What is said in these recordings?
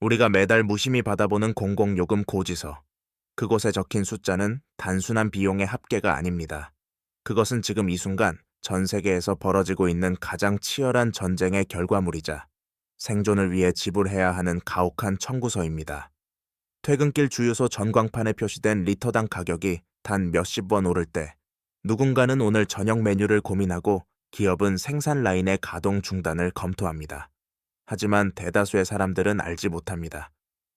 우리가 매달 무심히 받아보는 공공요금 고지서. 그곳에 적힌 숫자는 단순한 비용의 합계가 아닙니다. 그것은 지금 이 순간 전 세계에서 벌어지고 있는 가장 치열한 전쟁의 결과물이자 생존을 위해 지불해야 하는 가혹한 청구서입니다. 퇴근길 주유소 전광판에 표시된 리터당 가격이 단 몇십 원 오를 때 누군가는 오늘 저녁 메뉴를 고민하고 기업은 생산 라인의 가동 중단을 검토합니다. 하지만 대다수의 사람들은 알지 못합니다.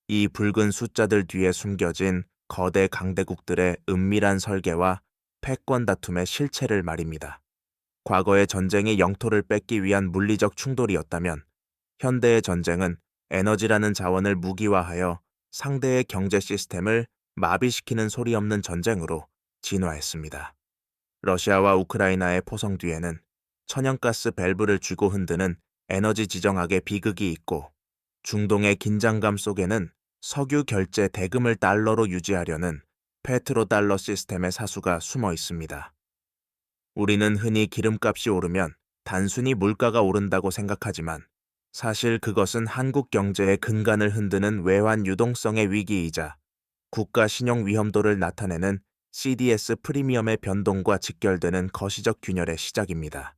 이 붉은 숫자들 뒤에 숨겨진 거대 강대국들의 은밀한 설계와 패권 다툼의 실체를 말입니다. 과거의 전쟁이 영토를 뺏기 위한 물리적 충돌이었다면 현대의 전쟁은 에너지라는 자원을 무기화하여 상대의 경제 시스템을 마비시키는 소리 없는 전쟁으로 진화했습니다. 러시아와 우크라이나의 포성 뒤에는 천연가스 밸브를 쥐고 흔드는 에너지 지정학의 비극이 있고, 중동의 긴장감 속에는 석유 결제 대금을 달러로 유지하려는 페트로달러 시스템의 사수가 숨어 있습니다. 우리는 흔히 기름값이 오르면 단순히 물가가 오른다고 생각하지만 사실 그것은 한국 경제의 근간을 흔드는 외환 유동성의 위기이자 국가 신용 위험도를 나타내는 CDS 프리미엄의 변동과 직결되는 거시적 균열의 시작입니다.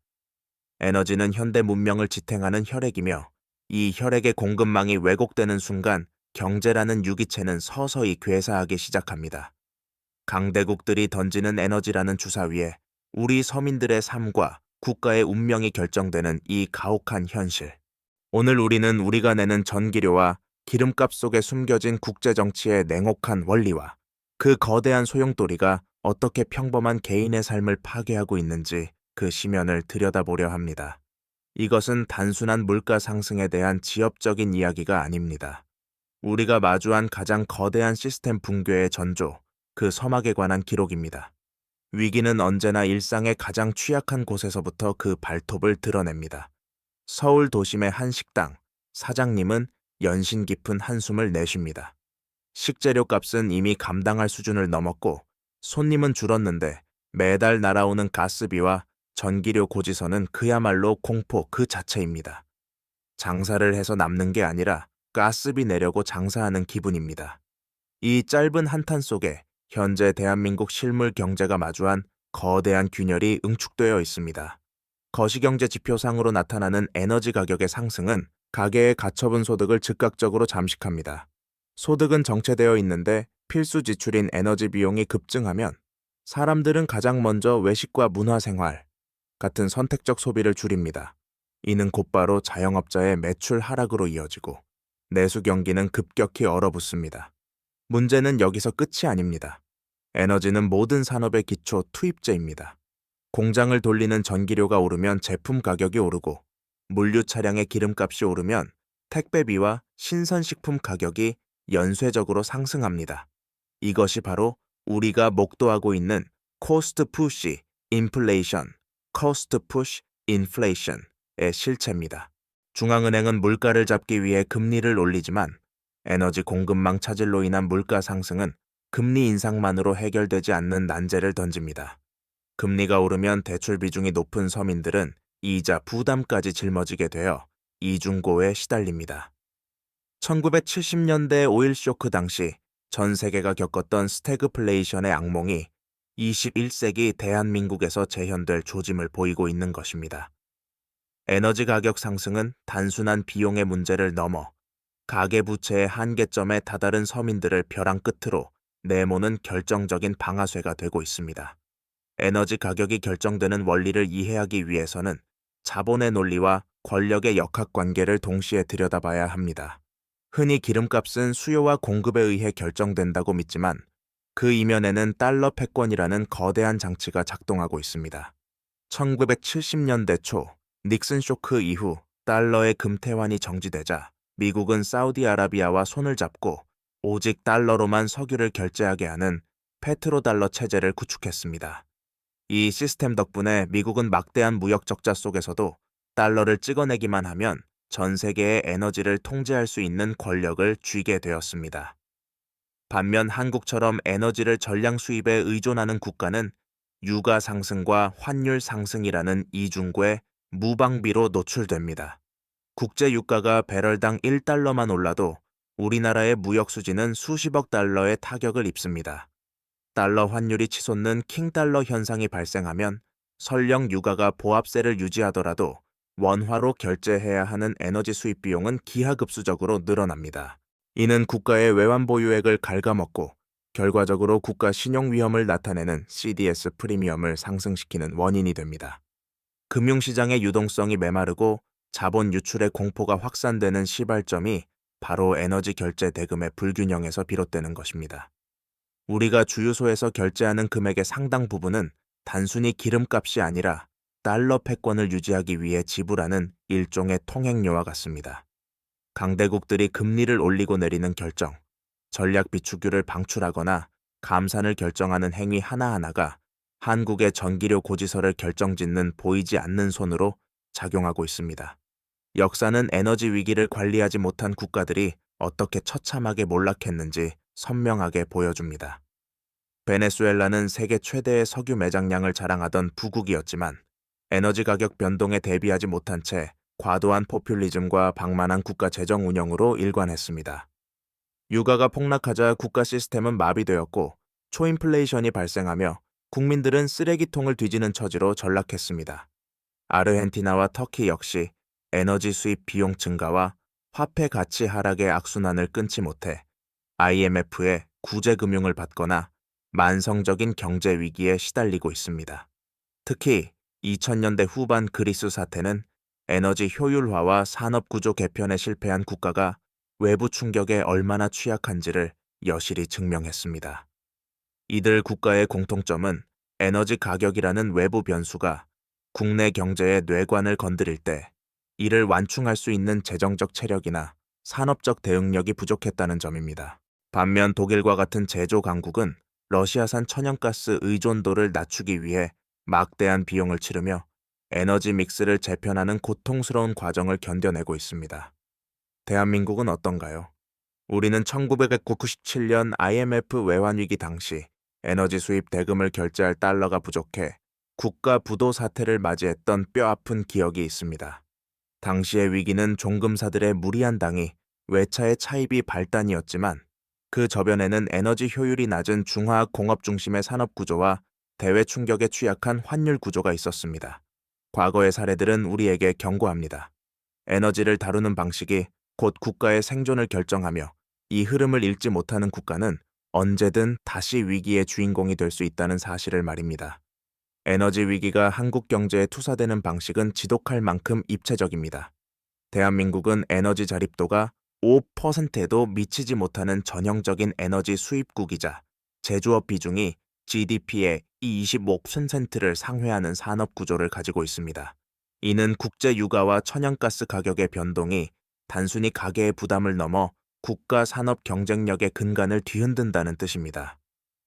에너지는 현대 문명을 지탱하는 혈액이며 이 혈액의 공급망이 왜곡되는 순간 경제라는 유기체는 서서히 괴사하기 시작합니다. 강대국들이 던지는 에너지라는 주사 위에 우리 서민들의 삶과 국가의 운명이 결정되는 이 가혹한 현실. 오늘 우리는 우리가 내는 전기료와 기름값 속에 숨겨진 국제정치의 냉혹한 원리와 그 거대한 소용돌이가 어떻게 평범한 개인의 삶을 파괴하고 있는지 그 심연을 들여다보려 합니다. 이것은 단순한 물가 상승에 대한 지엽적인 이야기가 아닙니다. 우리가 마주한 가장 거대한 시스템 붕괴의 전조, 그 서막에 관한 기록입니다. 위기는 언제나 일상의 가장 취약한 곳에서부터 그 발톱을 드러냅니다. 서울 도심의 한 식당, 사장님은 연신 깊은 한숨을 내쉽니다. 식재료 값은 이미 감당할 수준을 넘었고 손님은 줄었는데 매달 날아오는 가스비와 전기료 고지서는 그야말로 공포 그 자체입니다. 장사를 해서 남는 게 아니라 가스비 내려고 장사하는 기분입니다. 이 짧은 한탄 속에 현재 대한민국 실물 경제가 마주한 거대한 균열이 응축되어 있습니다. 거시경제 지표상으로 나타나는 에너지 가격의 상승은 가계의 가처분 소득을 즉각적으로 잠식합니다. 소득은 정체되어 있는데 필수 지출인 에너지 비용이 급증하면 사람들은 가장 먼저 외식과 문화생활 같은 선택적 소비를 줄입니다. 이는 곧바로 자영업자의 매출 하락으로 이어지고 내수 경기는 급격히 얼어붙습니다. 문제는 여기서 끝이 아닙니다. 에너지는 모든 산업의 기초 투입재입니다. 공장을 돌리는 전기료가 오르면 제품 가격이 오르고 물류 차량의 기름값이 오르면 택배비와 신선식품 가격이 연쇄적으로 상승합니다. 이것이 바로 우리가 목도하고 있는 코스트 푸시 인플레이션, 코스트 푸시 인플레이션의 실체입니다. 중앙은행은 물가를 잡기 위해 금리를 올리지만 에너지 공급망 차질로 인한 물가 상승은 금리 인상만으로 해결되지 않는 난제를 던집니다. 금리가 오르면 대출 비중이 높은 서민들은 이자 부담까지 짊어지게 되어 이중고에 시달립니다. 1970년대 오일 쇼크 당시 전 세계가 겪었던 스태그플레이션의 악몽이 21세기 대한민국에서 재현될 조짐을 보이고 있는 것입니다. 에너지 가격 상승은 단순한 비용의 문제를 넘어 가계부채의 한계점에 다다른 서민들을 벼랑 끝으로 내모는 결정적인 방아쇠가 되고 있습니다. 에너지 가격이 결정되는 원리를 이해하기 위해서는 자본의 논리와 권력의 역학관계를 동시에 들여다봐야 합니다. 흔히 기름값은 수요와 공급에 의해 결정된다고 믿지만 그 이면에는 달러 패권이라는 거대한 장치가 작동하고 있습니다. 1970년대 초 닉슨 쇼크 이후 달러의 금태환이 정지되자 미국은 사우디아라비아와 손을 잡고 오직 달러로만 석유를 결제하게 하는 페트로달러 체제를 구축했습니다. 이 시스템 덕분에 미국은 막대한 무역 적자 속에서도 달러를 찍어내기만 하면 전 세계의 에너지를 통제할 수 있는 권력을 쥐게 되었습니다. 반면 한국처럼 에너지를 전량 수입에 의존하는 국가는 유가 상승과 환율 상승이라는 이중고에 무방비로 노출됩니다. 국제 유가가 배럴당 1달러만 올라도 우리나라의 무역 수지는 수십억 달러의 타격을 입습니다. 달러 환율이 치솟는 킹달러 현상이 발생하면 설령 유가가 보합세를 유지하더라도 원화로 결제해야 하는 에너지 수입 비용은 기하급수적으로 늘어납니다. 이는 국가의 외환 보유액을 갉아먹고 결과적으로 국가 신용 위험을 나타내는 CDS 프리미엄을 상승시키는 원인이 됩니다. 금융시장의 유동성이 메마르고 자본 유출의 공포가 확산되는 시발점이 바로 에너지 결제 대금의 불균형에서 비롯되는 것입니다. 우리가 주유소에서 결제하는 금액의 상당 부분은 단순히 기름값이 아니라 달러 패권을 유지하기 위해 지불하는 일종의 통행료와 같습니다. 강대국들이 금리를 올리고 내리는 결정, 전략 비축유를 방출하거나 감산을 결정하는 행위 하나하나가 한국의 전기료 고지서를 결정짓는 보이지 않는 손으로 작용하고 있습니다. 역사는 에너지 위기를 관리하지 못한 국가들이 어떻게 처참하게 몰락했는지 선명하게 보여줍니다. 베네수엘라는 세계 최대의 석유 매장량을 자랑하던 부국이었지만 에너지 가격 변동에 대비하지 못한 채 과도한 포퓰리즘과 방만한 국가 재정 운영으로 일관했습니다. 유가가 폭락하자 국가 시스템은 마비되었고 초인플레이션이 발생하며 국민들은 쓰레기통을 뒤지는 처지로 전락했습니다. 아르헨티나와 터키 역시 에너지 수입 비용 증가와 화폐 가치 하락의 악순환을 끊지 못해 IMF의 구제금융을 받거나 만성적인 경제 위기에 시달리고 있습니다. 특히 2000년대 후반 그리스 사태는 에너지 효율화와 산업구조 개편에 실패한 국가가 외부 충격에 얼마나 취약한지를 여실히 증명했습니다. 이들 국가의 공통점은 에너지 가격이라는 외부 변수가 국내 경제의 뇌관을 건드릴 때 이를 완충할 수 있는 재정적 체력이나 산업적 대응력이 부족했다는 점입니다. 반면 독일과 같은 제조 강국은 러시아산 천연가스 의존도를 낮추기 위해 막대한 비용을 치르며 에너지 믹스를 재편하는 고통스러운 과정을 견뎌내고 있습니다. 대한민국은 어떤가요? 우리는 1997년 IMF 외환위기 당시 에너지 수입 대금을 결제할 달러가 부족해 국가 부도 사태를 맞이했던 뼈아픈 기억이 있습니다. 당시의 위기는 종금사들의 무리한 당이 외차의 차입이 발단이었지만 그 저변에는 에너지 효율이 낮은 중화학 공업 중심의 산업 구조와 대외 충격에 취약한 환율 구조가 있었습니다. 과거의 사례들은 우리에게 경고합니다. 에너지를 다루는 방식이 곧 국가의 생존을 결정하며 이 흐름을 읽지 못하는 국가는 언제든 다시 위기의 주인공이 될 수 있다는 사실을 말입니다. 에너지 위기가 한국 경제에 투사되는 방식은 지독할 만큼 입체적입니다. 대한민국은 에너지 자립도가 5%에도 미치지 못하는 전형적인 에너지 수입국이자 제조업 비중이 GDP의 25%를 상회하는 산업 구조를 가지고 있습니다. 이는 국제 유가와 천연가스 가격의 변동이 단순히 가계의 부담을 넘어 국가 산업 경쟁력의 근간을 뒤흔든다는 뜻입니다.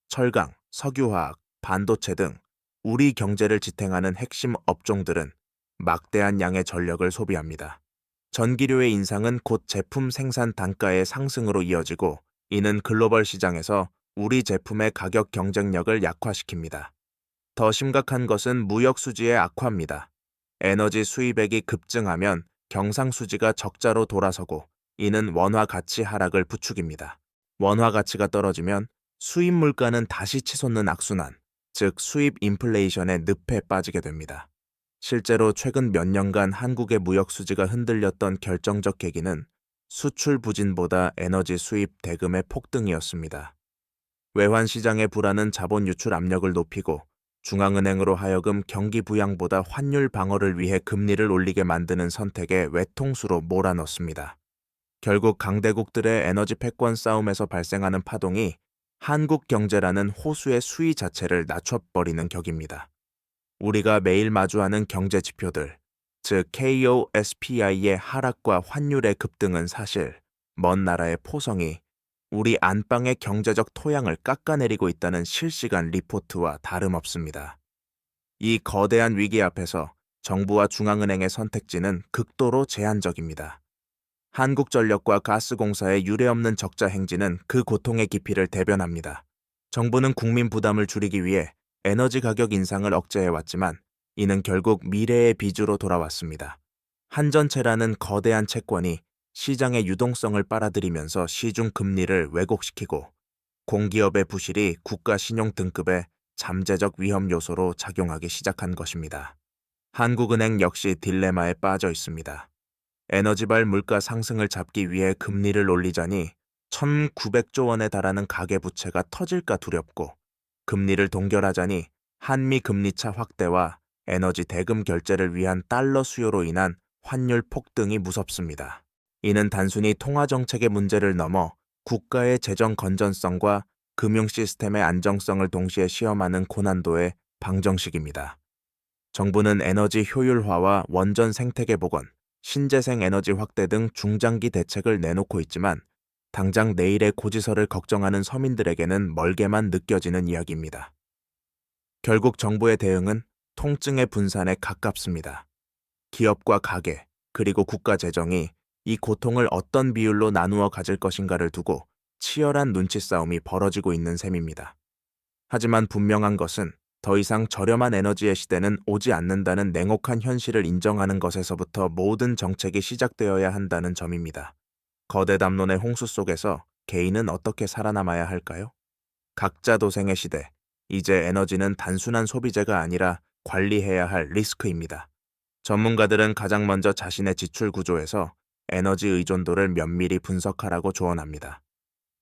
철강, 석유화학, 반도체 등 우리 경제를 지탱하는 핵심 업종들은 막대한 양의 전력을 소비합니다. 전기료의 인상은 곧 제품 생산 단가의 상승으로 이어지고 이는 글로벌 시장에서 우리 제품의 가격 경쟁력을 약화시킵니다. 더 심각한 것은 무역 수지의 악화입니다. 에너지 수입액이 급증하면 경상수지가 적자로 돌아서고 이는 원화 가치 하락을 부추깁니다. 원화 가치가 떨어지면 수입 물가는 다시 치솟는 악순환, 즉 수입 인플레이션의 늪에 빠지게 됩니다. 실제로 최근 몇 년간 한국의 무역 수지가 흔들렸던 결정적 계기는 수출 부진보다 에너지 수입 대금의 폭등이었습니다. 외환 시장의 불안은 자본 유출 압력을 높이고 중앙은행으로 하여금 경기 부양보다 환율 방어를 위해 금리를 올리게 만드는 선택에 외통수로 몰아넣습니다. 결국 강대국들의 에너지 패권 싸움에서 발생하는 파동이 한국 경제라는 호수의 수위 자체를 낮춰버리는 격입니다. 우리가 매일 마주하는 경제 지표들, 즉 KOSPI의 하락과 환율의 급등은 사실 먼 나라의 포성이 우리 안방의 경제적 토양을 깎아내리고 있다는 실시간 리포트와 다름없습니다. 이 거대한 위기 앞에서 정부와 중앙은행의 선택지는 극도로 제한적입니다. 한국전력과 가스공사의 유례없는 적자 행진은 그 고통의 깊이를 대변합니다. 정부는 국민 부담을 줄이기 위해 에너지 가격 인상을 억제해왔지만 이는 결국 미래의 빚으로 돌아왔습니다. 한전채라는 거대한 채권이 시장의 유동성을 빨아들이면서 시중 금리를 왜곡시키고 공기업의 부실이 국가 신용 등급에 잠재적 위험 요소로 작용하기 시작한 것입니다. 한국은행 역시 딜레마에 빠져 있습니다. 에너지발 물가 상승을 잡기 위해 금리를 올리자니 1,900조 원에 달하는 가계부채가 터질까 두렵고 금리를 동결하자니 한미 금리차 확대와 에너지 대금 결제를 위한 달러 수요로 인한 환율 폭등이 무섭습니다. 이는 단순히 통화 정책의 문제를 넘어 국가의 재정 건전성과 금융 시스템의 안정성을 동시에 시험하는 고난도의 방정식입니다. 정부는 에너지 효율화와 원전 생태계 복원, 신재생 에너지 확대 등 중장기 대책을 내놓고 있지만 당장 내일의 고지서를 걱정하는 서민들에게는 멀게만 느껴지는 이야기입니다. 결국 정부의 대응은 통증의 분산에 가깝습니다. 기업과 가계, 그리고 국가 재정이 이 고통을 어떤 비율로 나누어 가질 것인가를 두고 치열한 눈치 싸움이 벌어지고 있는 셈입니다. 하지만 분명한 것은 더 이상 저렴한 에너지의 시대는 오지 않는다는 냉혹한 현실을 인정하는 것에서부터 모든 정책이 시작되어야 한다는 점입니다. 거대 담론의 홍수 속에서 개인은 어떻게 살아남아야 할까요? 각자 도생의 시대, 이제 에너지는 단순한 소비재가 아니라 관리해야 할 리스크입니다. 전문가들은 가장 먼저 자신의 지출 구조에서 에너지 의존도를 면밀히 분석하라고 조언합니다.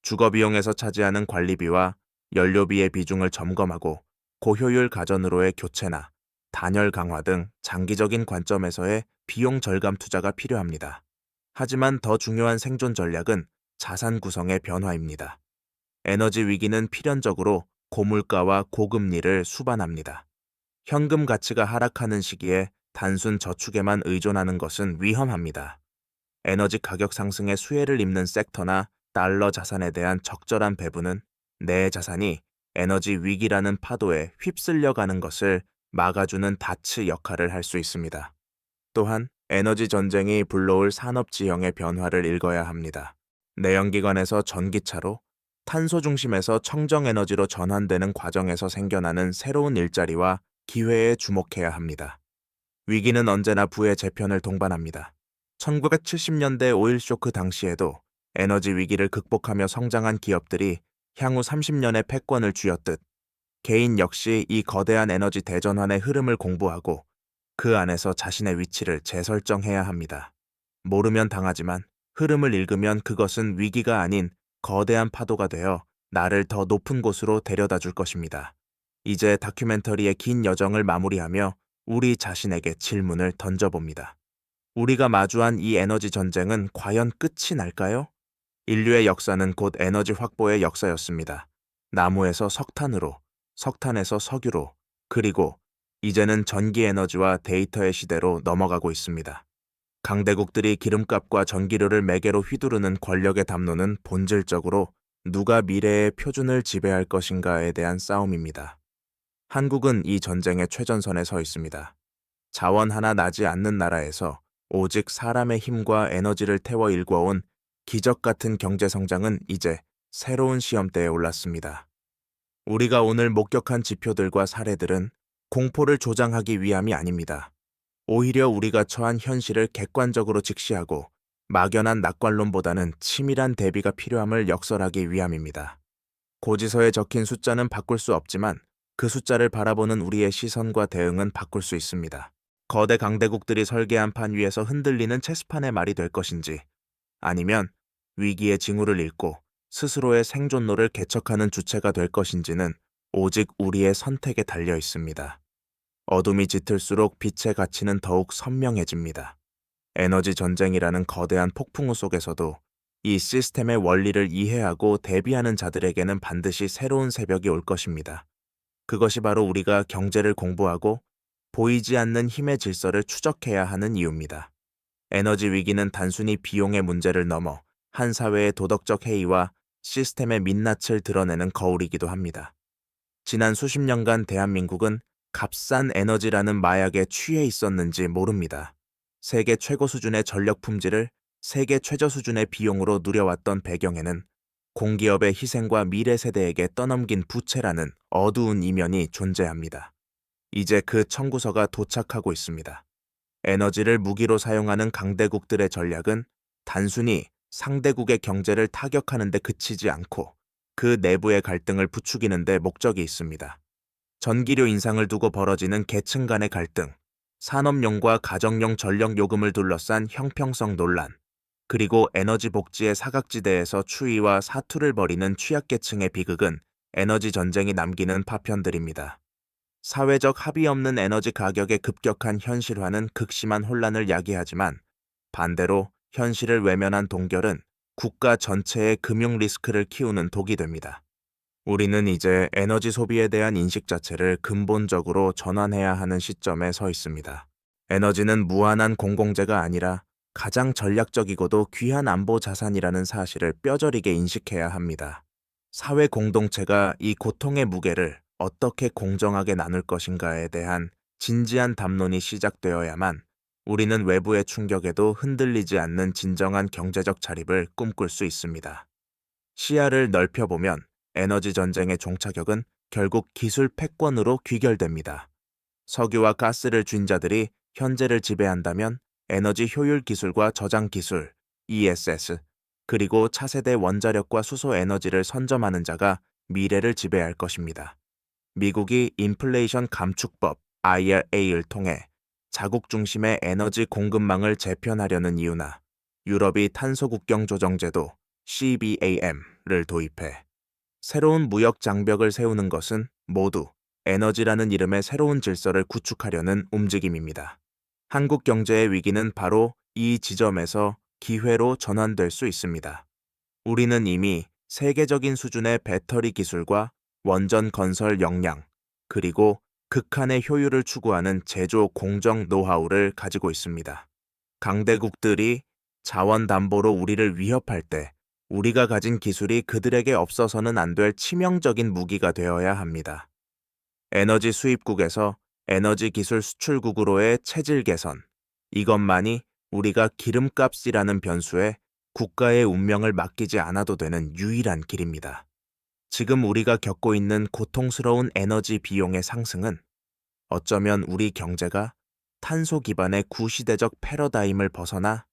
주거 비용에서 차지하는 관리비와 연료비의 비중을 점검하고 고효율 가전으로의 교체나 단열 강화 등 장기적인 관점에서의 비용 절감 투자가 필요합니다. 하지만 더 중요한 생존 전략은 자산 구성의 변화입니다. 에너지 위기는 필연적으로 고물가와 고금리를 수반합니다. 현금 가치가 하락하는 시기에 단순 저축에만 의존하는 것은 위험합니다. 에너지 가격 상승의 수혜를 입는 섹터나 달러 자산에 대한 적절한 배분은 내 자산이 에너지 위기라는 파도에 휩쓸려 가는 것을 막아주는 닷츠 역할을 할 수 있습니다. 또한 에너지 전쟁이 불러올 산업 지형의 변화를 읽어야 합니다. 내연기관에서 전기차로, 탄소 중심에서 청정 에너지로 전환되는 과정에서 생겨나는 새로운 일자리와 기회에 주목해야 합니다. 위기는 언제나 부의 재편을 동반합니다. 1970년대 오일 쇼크 당시에도 에너지 위기를 극복하며 성장한 기업들이 향후 30년의 패권을 쥐었듯 개인 역시 이 거대한 에너지 대전환의 흐름을 공부하고 그 안에서 자신의 위치를 재설정해야 합니다. 모르면 당하지만 흐름을 읽으면 그것은 위기가 아닌 거대한 파도가 되어 나를 더 높은 곳으로 데려다 줄 것입니다. 이제 다큐멘터리의 긴 여정을 마무리하며 우리 자신에게 질문을 던져봅니다. 우리가 마주한 이 에너지 전쟁은 과연 끝이 날까요? 인류의 역사는 곧 에너지 확보의 역사였습니다. 나무에서 석탄으로, 석탄에서 석유로, 그리고 이제는 전기 에너지와 데이터의 시대로 넘어가고 있습니다. 강대국들이 기름값과 전기료를 매개로 휘두르는 권력의 담론은 본질적으로 누가 미래의 표준을 지배할 것인가에 대한 싸움입니다. 한국은 이 전쟁의 최전선에 서 있습니다. 자원 하나 나지 않는 나라에서 오직 사람의 힘과 에너지를 태워 일궈온 기적 같은 경제 성장은 이제 새로운 시험대에 올랐습니다. 우리가 오늘 목격한 지표들과 사례들은 공포를 조장하기 위함이 아닙니다. 오히려 우리가 처한 현실을 객관적으로 직시하고 막연한 낙관론보다는 치밀한 대비가 필요함을 역설하기 위함입니다. 고지서에 적힌 숫자는 바꿀 수 없지만 그 숫자를 바라보는 우리의 시선과 대응은 바꿀 수 있습니다. 거대 강대국들이 설계한 판 위에서 흔들리는 체스판의 말이 될 것인지, 아니면 위기의 징후를 읽고 스스로의 생존로를 개척하는 주체가 될 것인지는 오직 우리의 선택에 달려 있습니다. 어둠이 짙을수록 빛의 가치는 더욱 선명해집니다. 에너지 전쟁이라는 거대한 폭풍우 속에서도 이 시스템의 원리를 이해하고 대비하는 자들에게는 반드시 새로운 새벽이 올 것입니다. 그것이 바로 우리가 경제를 공부하고 보이지 않는 힘의 질서를 추적해야 하는 이유입니다. 에너지 위기는 단순히 비용의 문제를 넘어 한 사회의 도덕적 해이와 시스템의 민낯을 드러내는 거울이기도 합니다. 지난 수십 년간 대한민국은 값싼 에너지라는 마약에 취해 있었는지 모릅니다. 세계 최고 수준의 전력 품질을 세계 최저 수준의 비용으로 누려왔던 배경에는 공기업의 희생과 미래 세대에게 떠넘긴 부채라는 어두운 이면이 존재합니다. 이제 그 청구서가 도착하고 있습니다. 에너지를 무기로 사용하는 강대국들의 전략은 단순히 상대국의 경제를 타격하는 데 그치지 않고 그 내부의 갈등을 부추기는 데 목적이 있습니다. 전기료 인상을 두고 벌어지는 계층 간의 갈등, 산업용과 가정용 전력 요금을 둘러싼 형평성 논란, 그리고 에너지 복지의 사각지대에서 추위와 사투를 벌이는 취약계층의 비극은 에너지 전쟁이 남기는 파편들입니다. 사회적 합의 없는 에너지 가격의 급격한 현실화는 극심한 혼란을 야기하지만 반대로 현실을 외면한 동결은 국가 전체의 금융 리스크를 키우는 독이 됩니다. 우리는 이제 에너지 소비에 대한 인식 자체를 근본적으로 전환해야 하는 시점에 서 있습니다. 에너지는 무한한 공공재가 아니라 가장 전략적이고도 귀한 안보 자산이라는 사실을 뼈저리게 인식해야 합니다. 사회 공동체가 이 고통의 무게를 어떻게 공정하게 나눌 것인가에 대한 진지한 담론이 시작되어야만 우리는 외부의 충격에도 흔들리지 않는 진정한 경제적 자립을 꿈꿀 수 있습니다. 시야를 넓혀보면 에너지 전쟁의 종착역은 결국 기술 패권으로 귀결됩니다. 석유와 가스를 쥔 자들이 현재를 지배한다면 에너지 효율 기술과 저장 기술, ESS, 그리고 차세대 원자력과 수소 에너지를 선점하는 자가 미래를 지배할 것입니다. 미국이 인플레이션 감축법 IRA를 통해 자국 중심의 에너지 공급망을 재편하려는 이유나 유럽이 탄소 국경 조정 제도 CBAM을 도입해 새로운 무역 장벽을 세우는 것은 모두 에너지라는 이름의 새로운 질서를 구축하려는 움직임입니다. 한국 경제의 위기는 바로 이 지점에서 기회로 전환될 수 있습니다. 우리는 이미 세계적인 수준의 배터리 기술과 원전 건설 역량, 그리고 극한의 효율을 추구하는 제조 공정 노하우를 가지고 있습니다. 강대국들이 자원 담보로 우리를 위협할 때 우리가 가진 기술이 그들에게 없어서는 안 될 치명적인 무기가 되어야 합니다. 에너지 수입국에서 에너지 기술 수출국으로의 체질 개선, 이것만이 우리가 기름값이라는 변수에 국가의 운명을 맡기지 않아도 되는 유일한 길입니다. 지금 우리가 겪고 있는 고통스러운 에너지 비용의 상승은 어쩌면 우리 경제가 탄소 기반의 구시대적 패러다임을 벗어나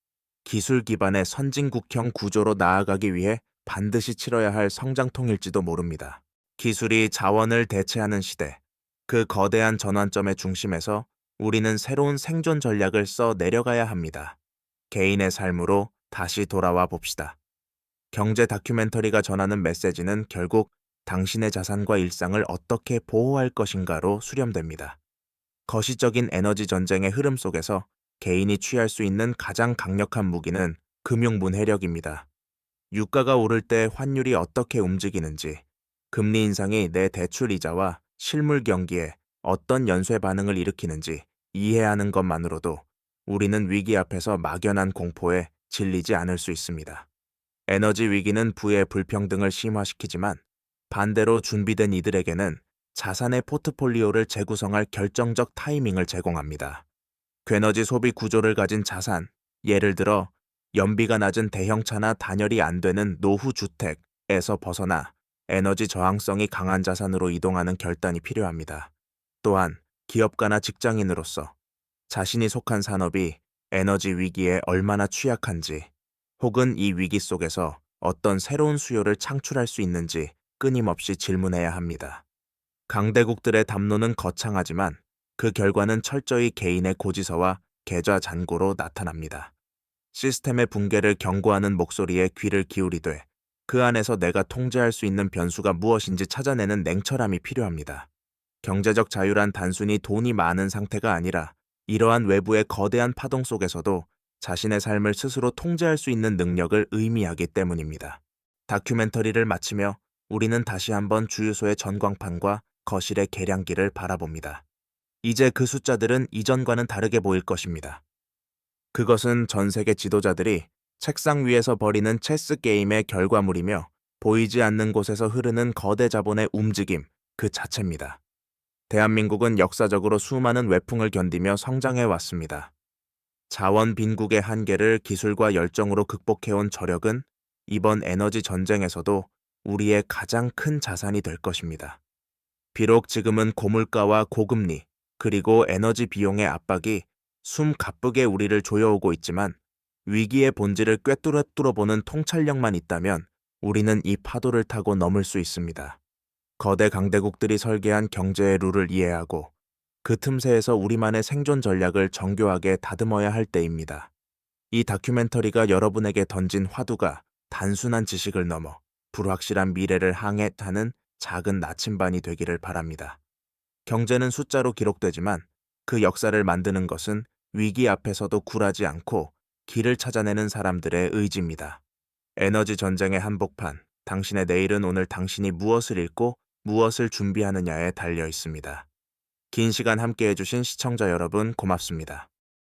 기술 기반의 선진국형 구조로 나아가기 위해 반드시 치러야 할 성장통일지도 모릅니다. 기술이 자원을 대체하는 시대, 그 거대한 전환점의 중심에서 우리는 새로운 생존 전략을 써 내려가야 합니다. 개인의 삶으로 다시 돌아와 봅시다. 경제 다큐멘터리가 전하는 메시지는 결국 당신의 자산과 일상을 어떻게 보호할 것인가로 수렴됩니다. 거시적인 에너지 전쟁의 흐름 속에서 개인이 취할 수 있는 가장 강력한 무기는 금융문해력입니다. 유가가 오를 때 환율이 어떻게 움직이는지, 금리 인상이 내 대출 이자와 실물 경기에 어떤 연쇄 반응을 일으키는지 이해하는 것만으로도 우리는 위기 앞에서 막연한 공포에 질리지 않을 수 있습니다. 에너지 위기는 부의 불평등을 심화시키지만 반대로 준비된 이들에게는 자산의 포트폴리오를 재구성할 결정적 타이밍을 제공합니다. 괴너지 소비 구조를 가진 자산, 예를 들어 연비가 낮은 대형차나 단열이 안 되는 노후 주택에서 벗어나 에너지 저항성이 강한 자산으로 이동하는 결단이 필요합니다. 또한 기업가나 직장인으로서 자신이 속한 산업이 에너지 위기에 얼마나 취약한지, 혹은 이 위기 속에서 어떤 새로운 수요를 창출할 수 있는지 끊임없이 질문해야 합니다. 강대국들의 담론은 거창하지만 그 결과는 철저히 개인의 고지서와 계좌잔고로 나타납니다. 시스템의 붕괴를 경고하는 목소리에 귀를 기울이되 그 안에서 내가 통제할 수 있는 변수가 무엇인지 찾아내는 냉철함이 필요합니다. 경제적 자유란 단순히 돈이 많은 상태가 아니라 이러한 외부의 거대한 파동 속에서도 자신의 삶을 스스로 통제할 수 있는 능력을 의미하기 때문입니다. 다큐멘터리를 마치며 우리는 다시 한번 주유소의 전광판과 거실의 계량기를 바라봅니다. 이제 그 숫자들은 이전과는 다르게 보일 것입니다. 그것은 전 세계 지도자들이 책상 위에서 벌이는 체스 게임의 결과물이며 보이지 않는 곳에서 흐르는 거대 자본의 움직임 그 자체입니다. 대한민국은 역사적으로 수많은 외풍을 견디며 성장해 왔습니다. 자원 빈국의 한계를 기술과 열정으로 극복해온 저력은 이번 에너지 전쟁에서도 우리의 가장 큰 자산이 될 것입니다. 비록 지금은 고물가와 고금리, 그리고 에너지 비용의 압박이 숨 가쁘게 우리를 조여오고 있지만 위기의 본질을 꿰뚫어보는 통찰력만 있다면 우리는 이 파도를 타고 넘을 수 있습니다. 거대 강대국들이 설계한 경제의 룰을 이해하고 그 틈새에서 우리만의 생존 전략을 정교하게 다듬어야 할 때입니다. 이 다큐멘터리가 여러분에게 던진 화두가 단순한 지식을 넘어 불확실한 미래를 항해하는 작은 나침반이 되기를 바랍니다. 경제는 숫자로 기록되지만 그 역사를 만드는 것은 위기 앞에서도 굴하지 않고 길을 찾아내는 사람들의 의지입니다. 에너지 전쟁의 한복판, 당신의 내일은 오늘 당신이 무엇을 읽고 무엇을 준비하느냐에 달려 있습니다. 긴 시간 함께 해주신 시청자 여러분 고맙습니다.